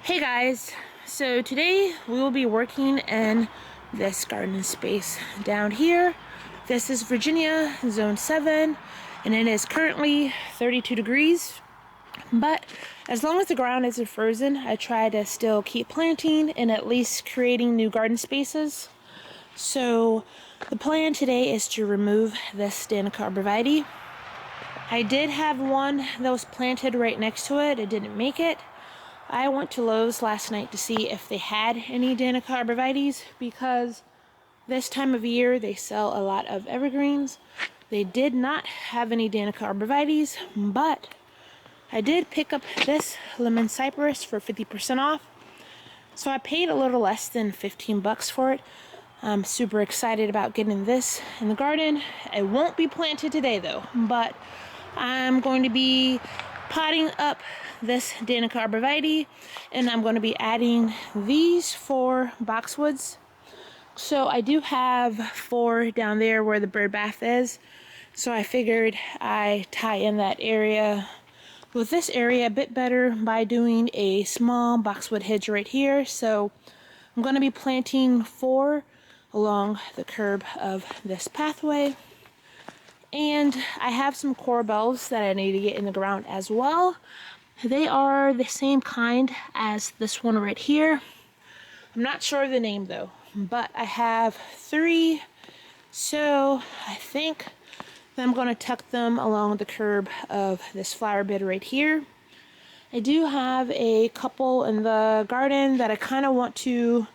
Hey guys, so today we will be working in this garden space down here. This is Virginia, zone 7, and it is currently 32 degrees. But as long as the ground isn't frozen, I try to still keep planting and at least creating new garden spaces. So the plan today is to remove this Danica arborvitae. I did have one that was planted right next to it. It didn't make it. I went to Lowe's last night to see if they had any Danica arborvitaes because this time of year they sell a lot of evergreens. They did not have any Danica arborvitaes, but I did pick up this lemon cypress for 50% off. So I paid a little less than 15 bucks for it. I'm super excited about getting this in the garden. It won't be planted today though, but I'm going to be potting up this Danica arborvitae, and I'm going to be adding these 4 boxwoods. So I do have 4 down there where the bird bath is, so I figured I tie in that area with this area a bit better by doing a small boxwood hedge right here. So I'm going to be planting 4 along the curb of this pathway. And I have some corbels that I need to get in the ground as well. They are the same kind as this one right here. I'm not sure of the name though, but I have 3. So I think that I'm going to tuck them along the curb of this flower bed right here. I do have a couple in the garden that I kind of want to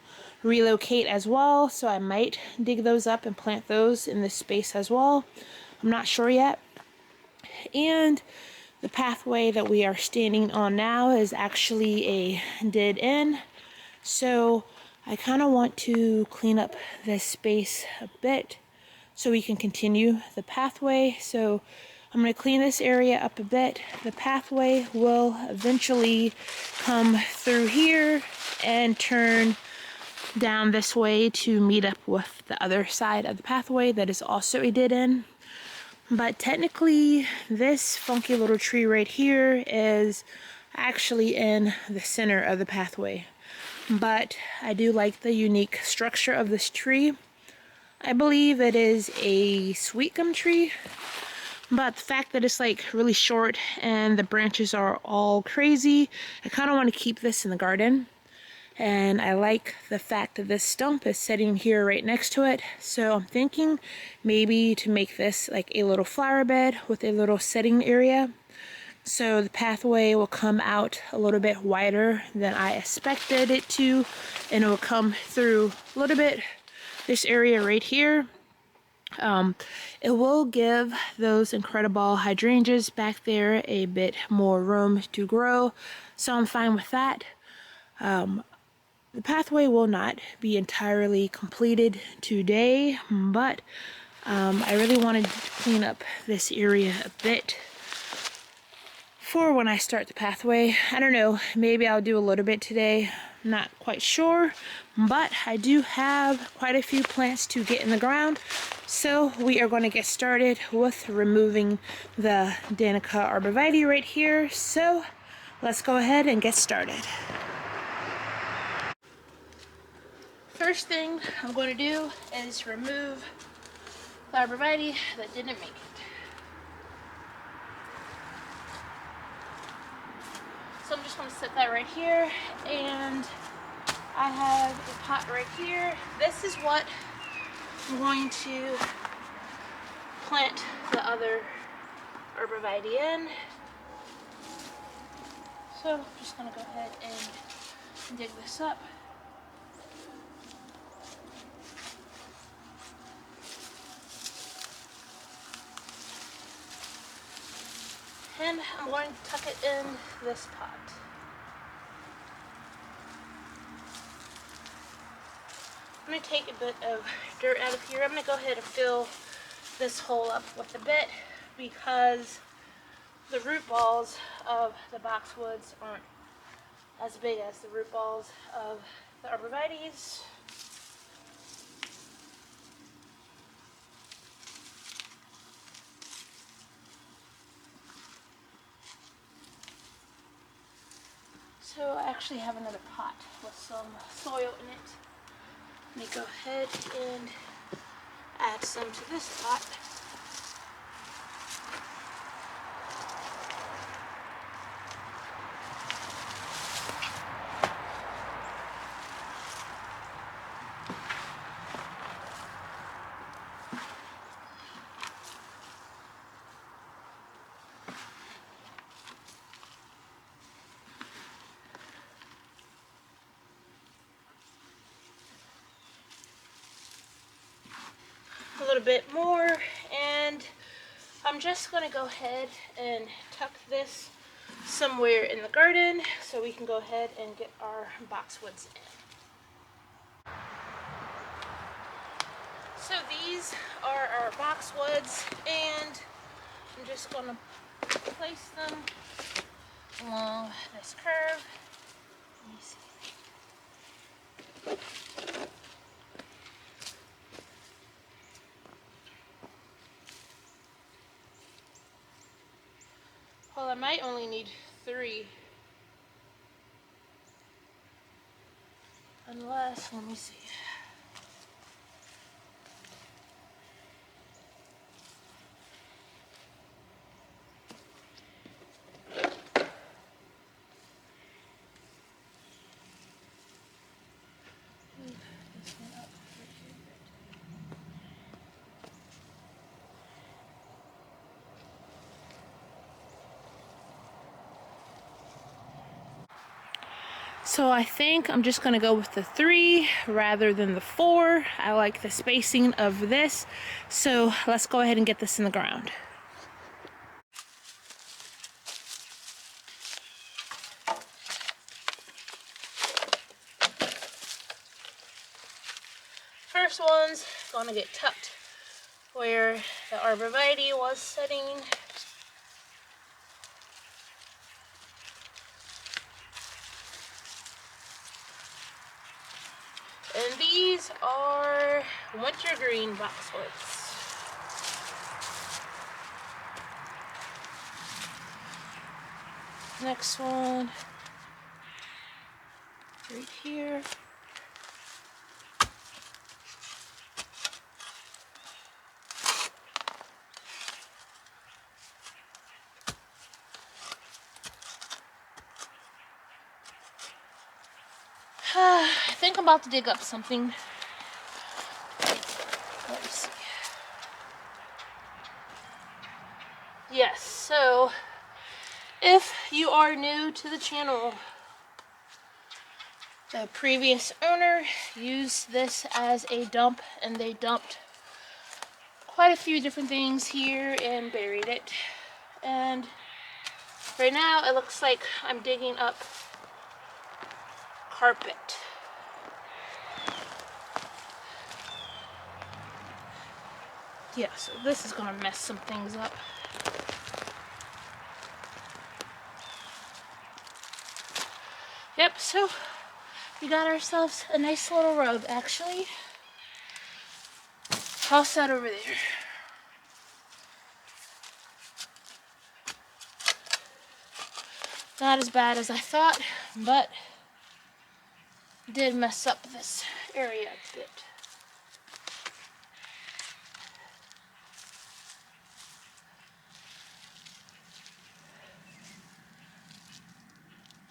relocate as well, so I might dig those up and plant those in this space as well. I'm not sure yet. And the pathway that we are standing on now is actually a dead end, so I kind of want to clean up this space a bit so we can continue the pathway. So I'm going to clean this area up a bit. The pathway will eventually come through here and turn down this way to meet up with the other side of the pathway that is also a dead end. But technically this funky little tree right here is actually in the center of the pathway. But I do like the unique structure of this tree. I believe it is a sweet gum tree, but the fact that it's like really short and the branches are all crazy, I kind of want to keep this in the garden. And I like the fact that this stump is sitting here right next to it. So I'm thinking maybe to make this like a little flower bed with a little sitting area. So the pathway will come out a little bit wider than I expected it to. And it will come through a little bit this area right here. It will give those incredible hydrangeas back there a bit more room to grow. So I'm fine with that. The pathway will not be entirely completed today, but I really wanted to clean up this area a bit for when I start the pathway. I don't know, maybe I'll do a little bit today, not quite sure, but I do have quite a few plants to get in the ground, so we are going to get started with removing the Danica arborvitae right here. So let's go ahead and get started. First thing I'm going to do is remove the arborvitae that didn't make it. So I'm just going to set that right here, and I have a pot right here. This is what I'm going to plant the other arborvitae in. So I'm just going to go ahead and dig this up. And I'm going to tuck it in this pot. I'm going to take a bit of dirt out of here. I'm going to go ahead and fill this hole up with a bit because the root balls of the boxwoods aren't as big as the root balls of the arborvitaes. So actually have another pot with some soil in it. Let me go ahead and add some to this pot. A little bit more, and I'm just going to go ahead and tuck this somewhere in the garden so we can go ahead and get our boxwoods in. So these are our boxwoods, and I'm just going to place them along this curve. Let me see. Well, I might only need 3. Unless, let me see. So I think I'm just going to go with the 3 rather than the 4. I like the spacing of this. So let's go ahead and get this in the ground. First one's going to get tucked where the arborvitae was sitting. And these are wintergreen boxwoods. Next one, right here. I think I'm about to dig up something. Let's see. Yes, so if you are new to the channel, the previous owner used this as a dump, and they dumped quite a few different things here and buried it. And right now it looks like I'm digging up carpet. Yeah, so this is gonna mess some things up. Yep, so we got ourselves a nice little road, actually. Toss that over there. Not as bad as I thought, but did mess up this area a bit.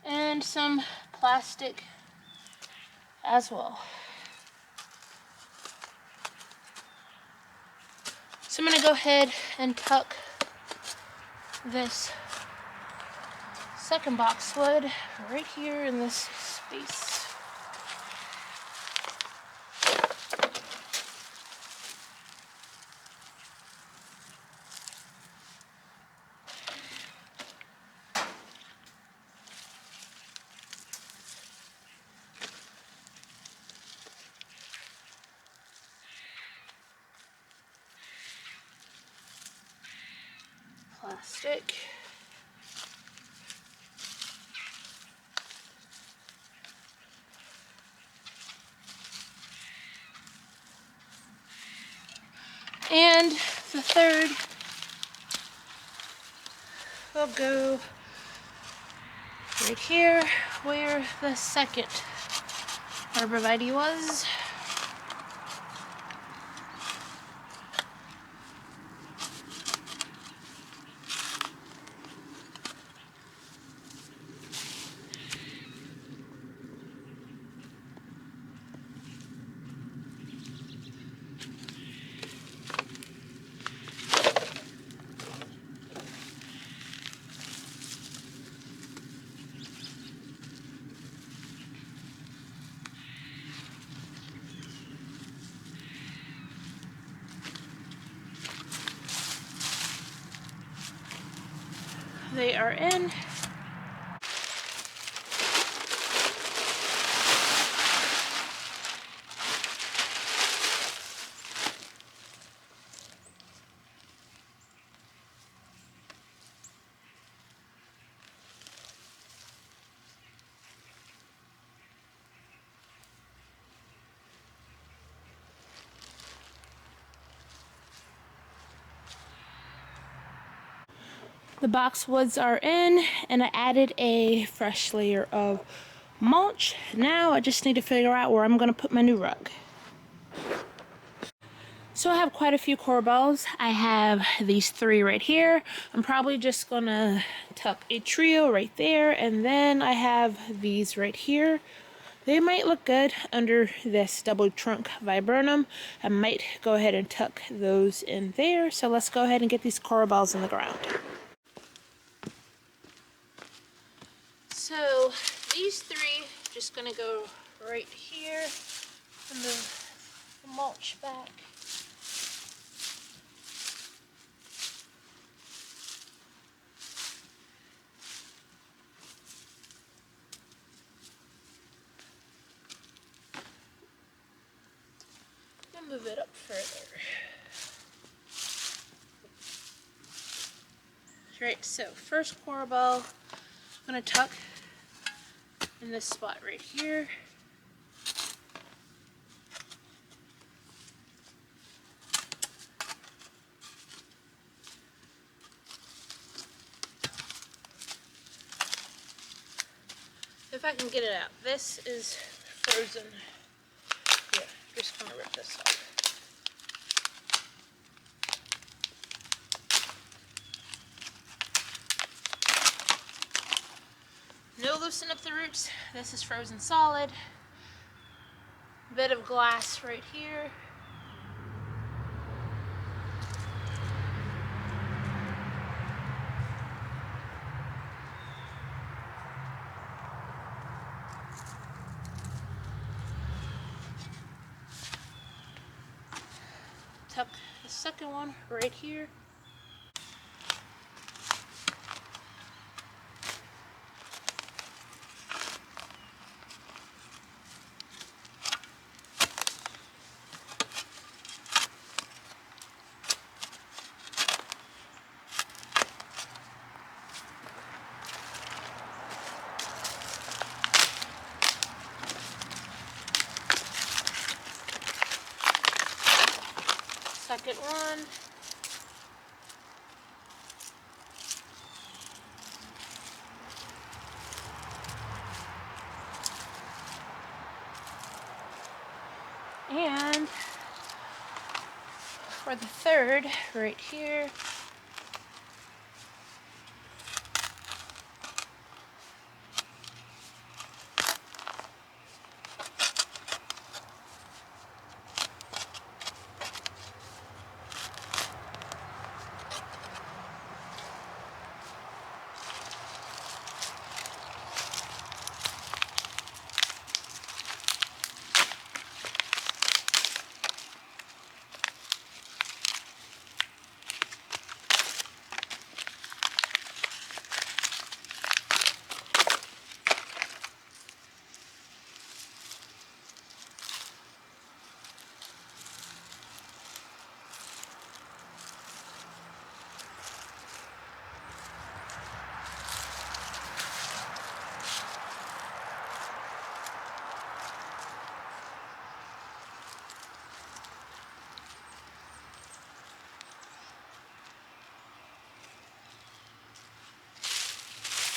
And some plastic as well. So I'm going to go ahead and tuck this second boxwood right here in this space. Plastic. And the third will go right here where the second arborvitae was. They are in. The boxwoods are in, and I added a fresh layer of mulch. Now I just need to figure out where I'm going to put my new rug. So I have quite a few corbels. I have these 3 right here. I'm probably just going to tuck a trio right there, and then I have these right here. They might look good under this double trunk viburnum. I might go ahead and tuck those in there. So let's go ahead and get these corbels in the ground. So these 3 just gonna go right here and move the mulch back. And move it up further. Right, so first corbel I'm gonna tuck in this spot right here. If I can get it out. This is frozen. Yeah, just gonna rip this off. No loosen up the roots. This is frozen solid. Bit of glass right here. Tuck the second one right here. Second one. And for the third, right here.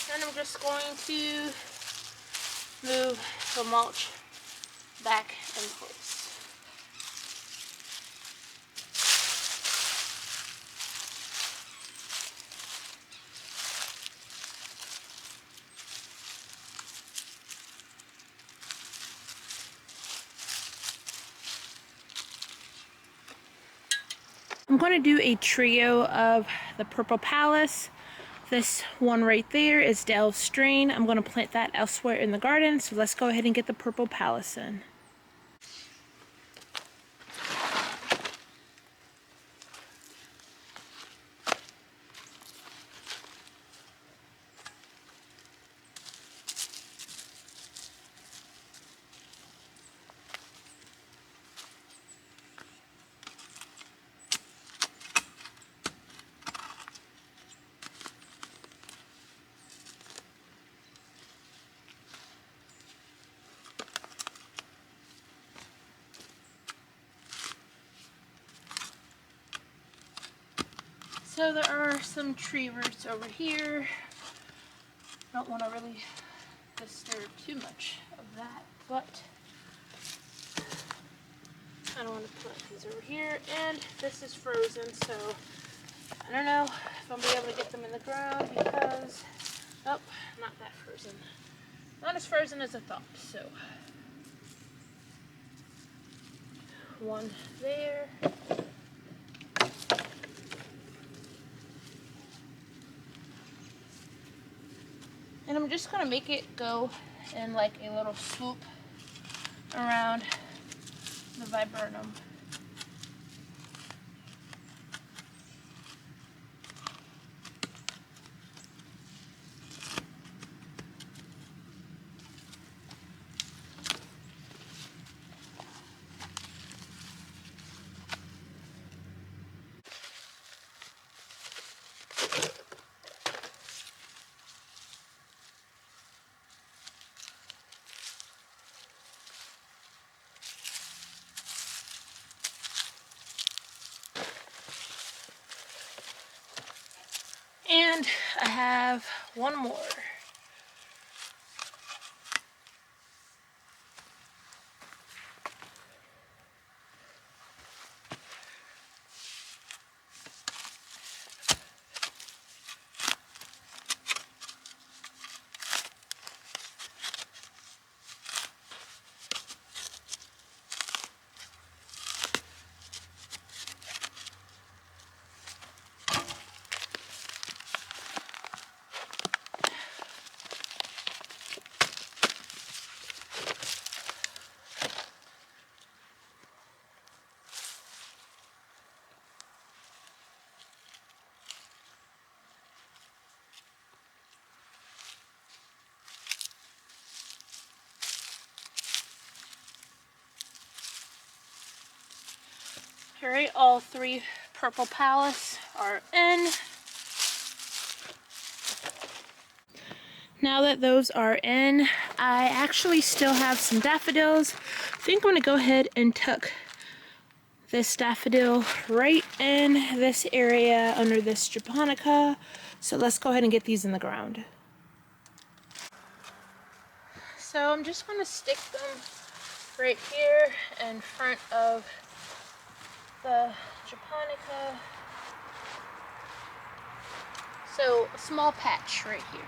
Then I'm just going to move the mulch back in place. I'm going to do a trio of the purple palace. This one right there is Dell's strain. I'm going to plant that elsewhere in the garden, so let's go ahead and get the purple palace in. So there are some tree roots over here. Don't want to really disturb too much of that, but I don't want to plant these over here. And this is frozen, so I don't know if I'll be able to get them in the ground because, oh, not that frozen. Not as frozen as I thought, so one there. And I'm just going to make it go in like a little swoop around the viburnum. And I have one more. Alright, all three purple palace are in. Now that those are in, I actually still have some daffodils. I think I'm going to go ahead and tuck this daffodil right in this area under this japonica. So let's go ahead and get these in the ground. So I'm just going to stick them right here in front of the japonica. So a small patch right here.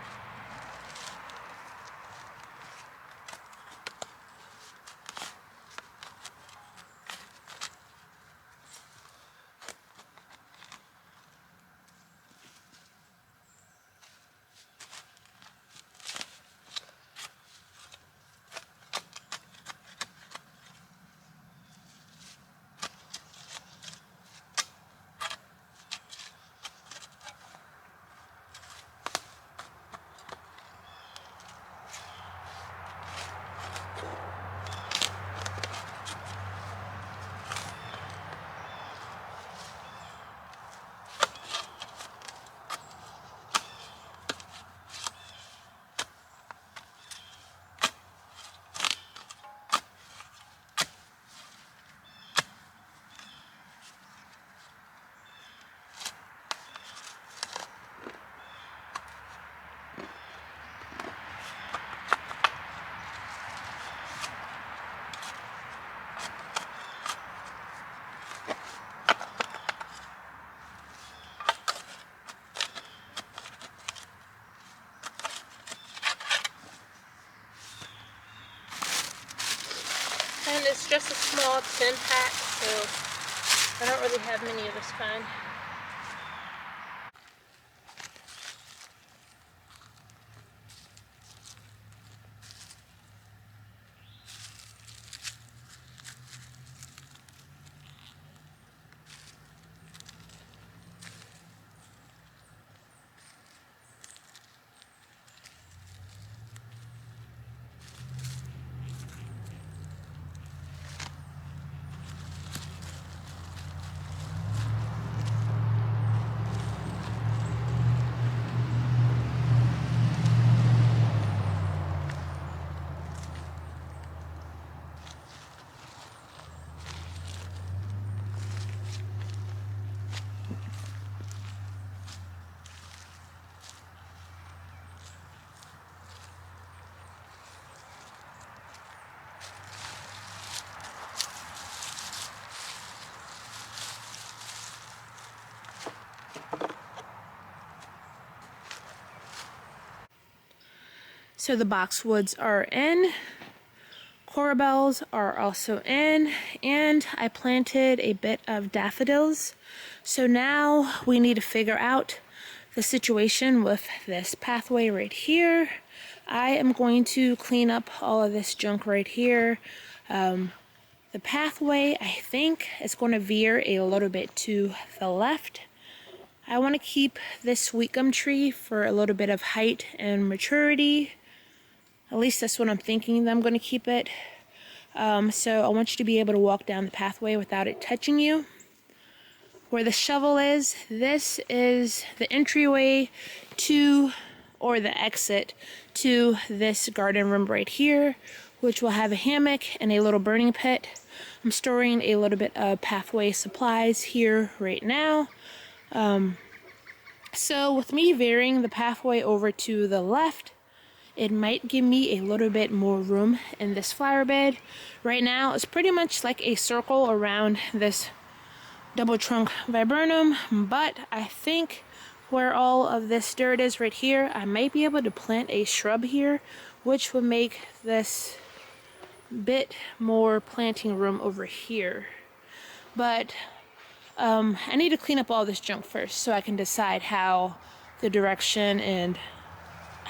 and it's just a small 10 pack, so I don't really have many of this kind. So the boxwoods are in, corbels are also in, and I planted a bit of daffodils. So now we need to figure out the situation with this pathway right here. I am going to clean up all of this junk right here. The pathway, I think, is going to veer a little bit to the left. I want to keep this sweet gum tree for a little bit of height and maturity. At least that's what I'm thinking that I'm going to keep it. So I want you to be able to walk down the pathway without it touching you. Where the shovel is, this is the entryway to, or the exit to this garden room right here, which will have a hammock and a little burning pit. I'm storing a little bit of pathway supplies here right now. So with me veering the pathway over to the left, it might give me a little bit more room in this flower bed. Right now, it's pretty much like a circle around this double trunk viburnum, but I think where all of this dirt is right here, I might be able to plant a shrub here, which would make this bit more planting room over here. But I need to clean up all this junk first so I can decide how the direction and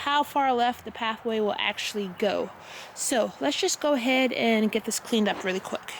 how far left the pathway will actually go. So let's just go ahead and get this cleaned up really quick.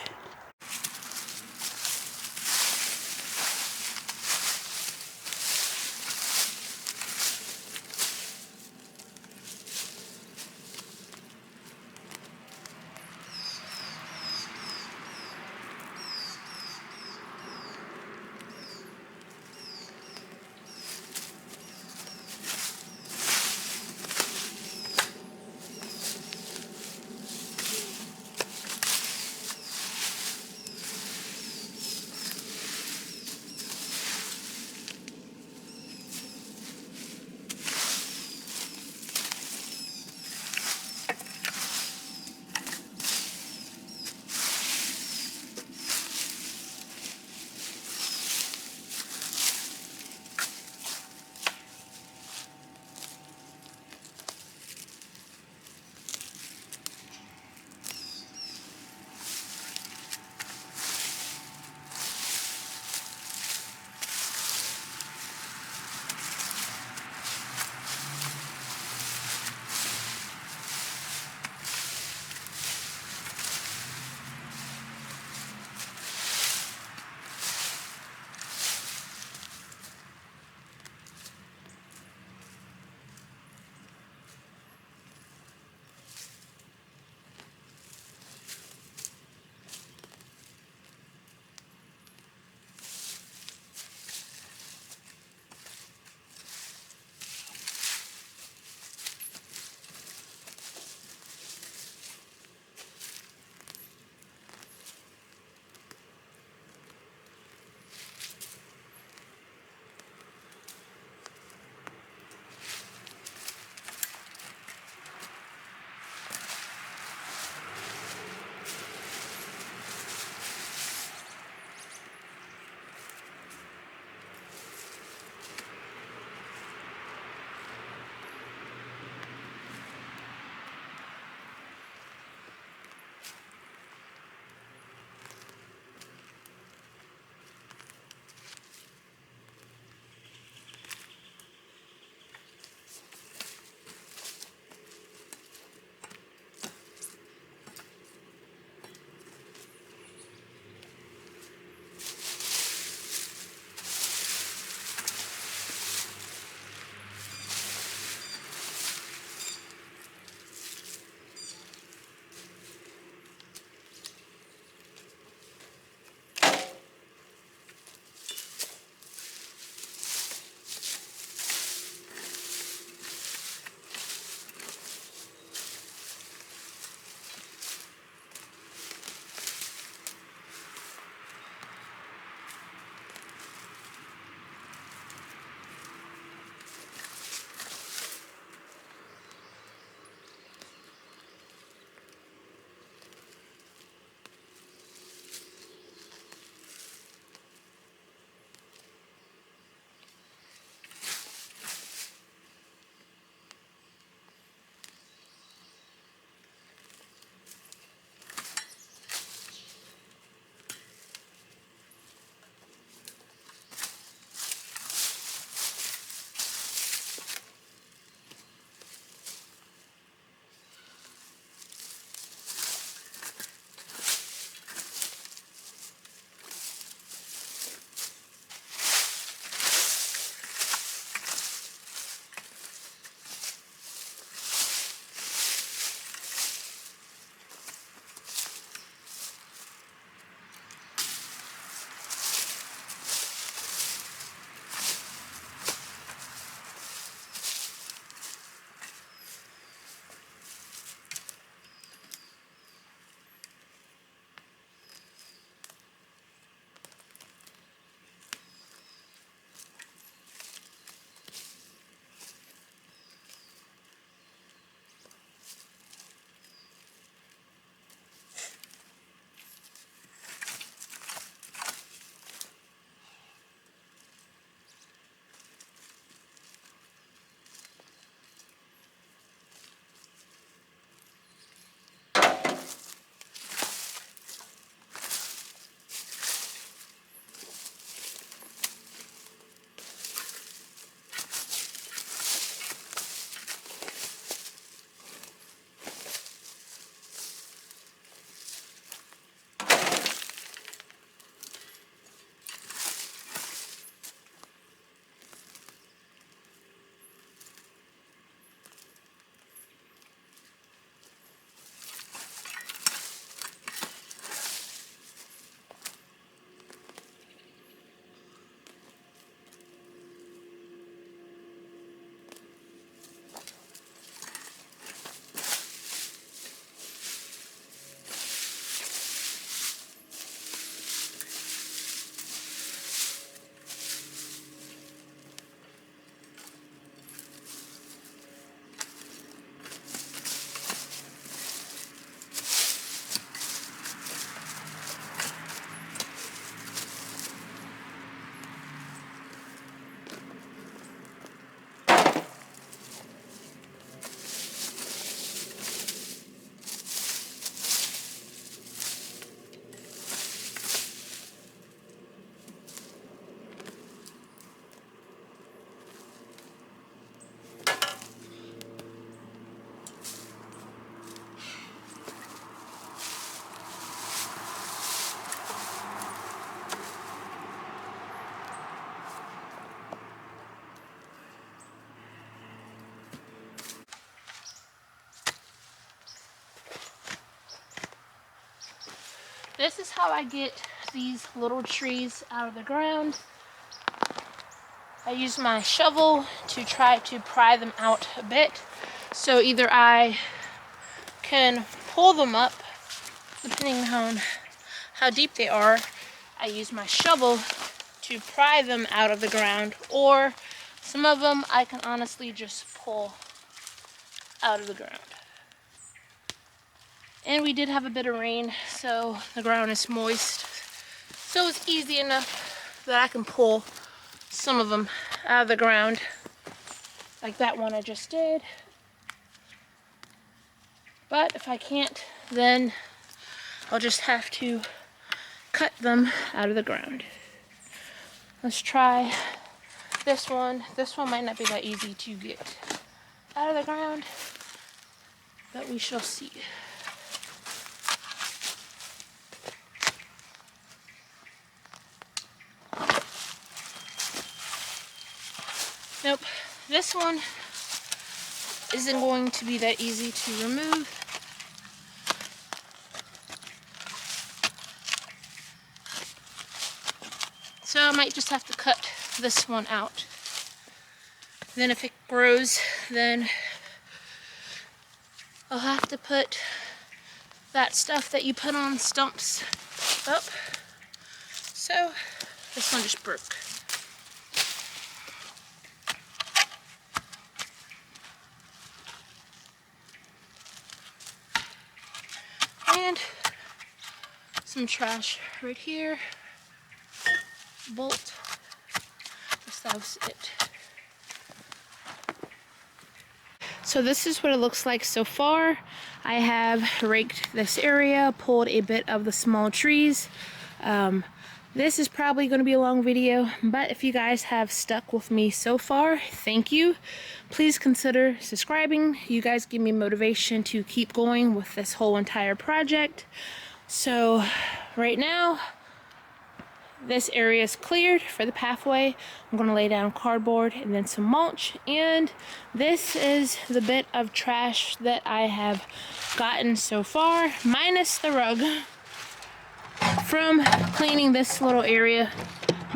this is how I get these little trees out of the ground. I use my shovel to try to pry them out a bit. So either I can pull them up, depending on how deep they are. I use my shovel to pry them out of the ground, or some of them I can honestly just pull out of the ground. And we did have a bit of rain, so the ground is moist. So it's easy enough that I can pull some of them out of the ground, like that one I just did. But if I can't, then I'll just have to cut them out of the ground. Let's try this one. This one might not be that easy to get out of the ground, but we shall see. Nope, this one isn't going to be that easy to remove. So I might just have to cut this one out. Then if it grows, then I'll have to put that stuff that you put on stumps up. So this one just broke. And some trash right here. Bolt. That was it. So this is what it looks like so far. I have raked this area, pulled a bit of the small trees. This is probably going to be a long video, but if you guys have stuck with me so far, thank you. Please consider subscribing. You guys give me motivation to keep going with this whole entire project. So right now, this area is cleared for the pathway. I'm going to lay down cardboard and then some mulch. And this is the bit of trash that I have gotten so far, minus the rug, from cleaning this little area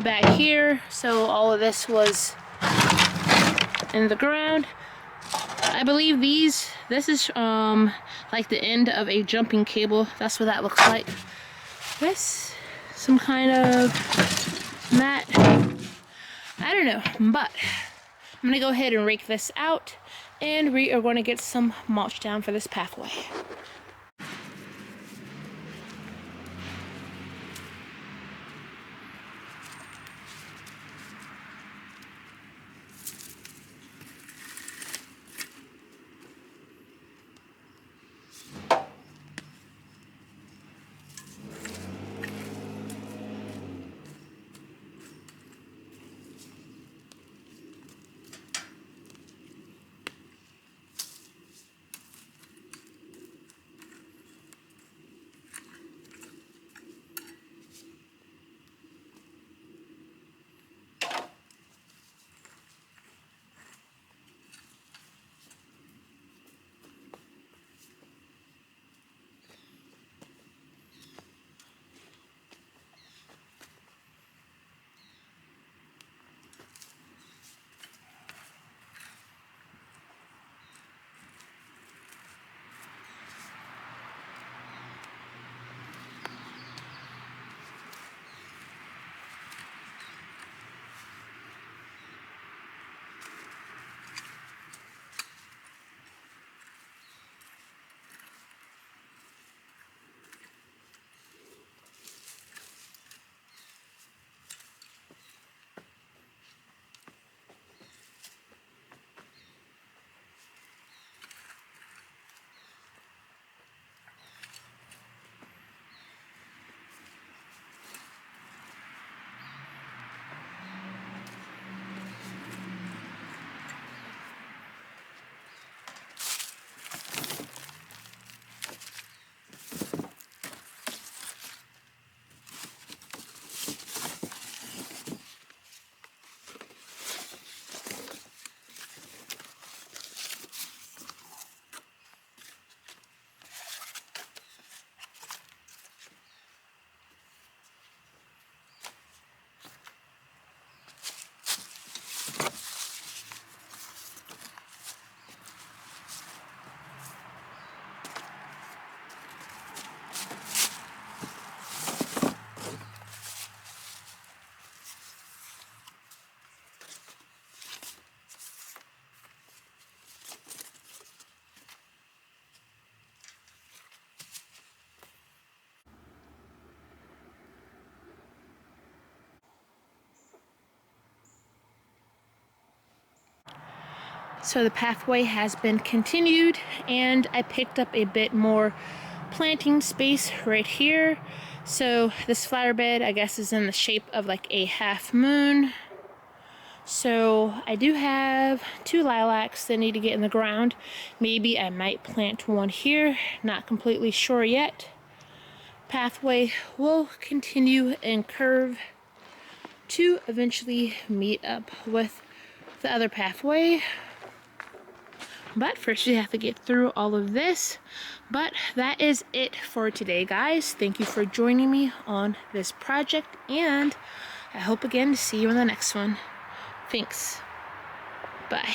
back here. So all of this was in the ground. I believe this is like the end of a jumping cable. That's what that looks like. This some kind of mat. I don't know, but I'm gonna go ahead and rake this out, and we are going to get some mulch down for this pathway. So the pathway has been continued, and I picked up a bit more planting space right here. So this flower bed, I guess, is in the shape of like a half moon. So I do have 2 lilacs that need to get in the ground. Maybe I might plant one here, not completely sure yet. Pathway will continue and curve to eventually meet up with the other pathway. But first you have to get through all of this. But that is it for today, guys. Thank you for joining me on this project, and I hope again to see you in the next one. Thanks. Bye.